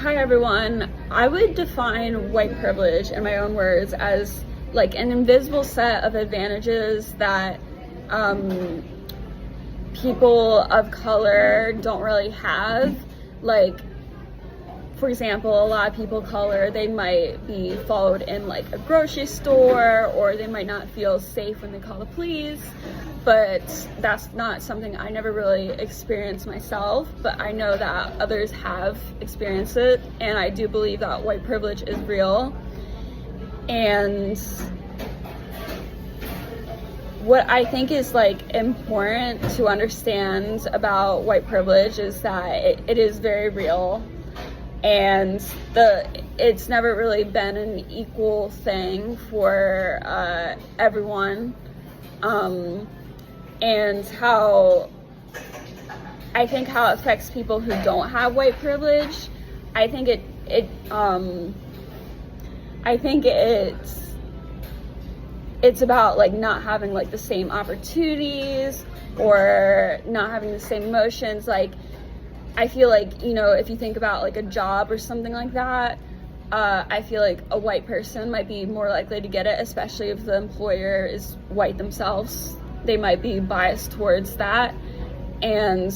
Hi everyone. I would define white privilege in my own words as like an invisible set of advantages that people of color don't really have. Like, for example, a lot of people of color, they might be followed in like a grocery store, or they might not feel safe when they call the police. But that's not something I never really experienced myself, but I know that others have experienced it, and I do believe that white privilege is real. And what I think is like important to understand about white privilege is that it is very real, and it's never really been an equal thing for everyone. And how I think how it affects people who don't have white privilege. I think it's about like not having like the same opportunities or not having the same emotions. Like, I feel like, you know, if you think about like a job or something like that, I feel like a white person might be more likely to get it, especially if the employer is white themselves. They might be biased towards that. And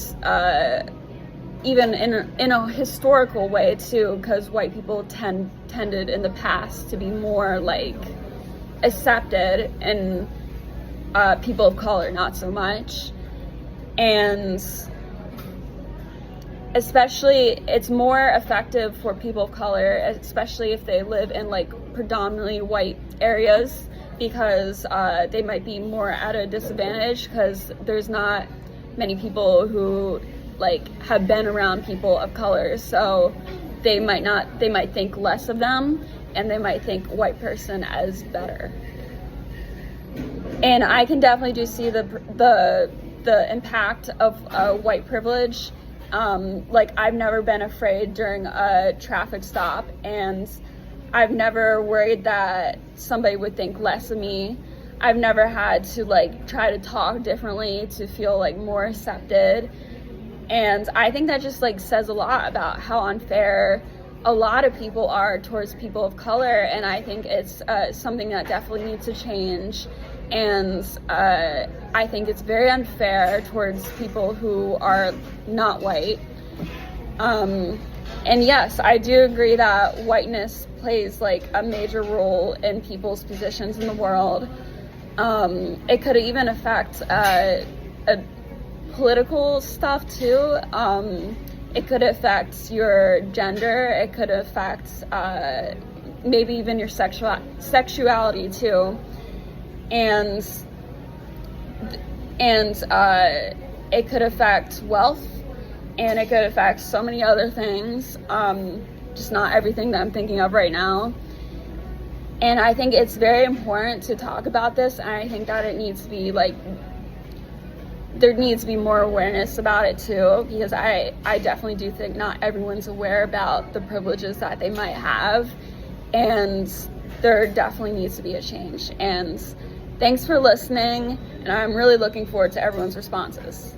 even in a historical way too, because white people tended in the past to be more like accepted, and people of color not so much. And especially it's more effective for people of color, especially if they live in like predominantly white areas, because they might be more at a disadvantage because there's not many people who like have been around people of color, so they might think less of them, and they might think white person as better. And I can definitely do see the impact of white privilege. Like, I've never been afraid during a traffic stop, and I've never worried that somebody would think less of me. I've never had to like try to talk differently to feel like more accepted. And I think that just like says a lot about how unfair a lot of people are towards people of color. And I think it's something that definitely needs to change. And I think it's very unfair towards people who are not white. And yes, I do agree that whiteness plays like a major role in people's positions in the world. It could even affect political stuff too. It could affect your gender. It could affect maybe even your sexuality too. And it could affect wealth, and it could affect so many other things, just not everything that I'm thinking of right now. And I think it's very important to talk about this, and I think that it needs to be like, there needs to be more awareness about it too, because I definitely do think not everyone's aware about the privileges that they might have, and there definitely needs to be a change. And thanks for listening, and I'm really looking forward to everyone's responses.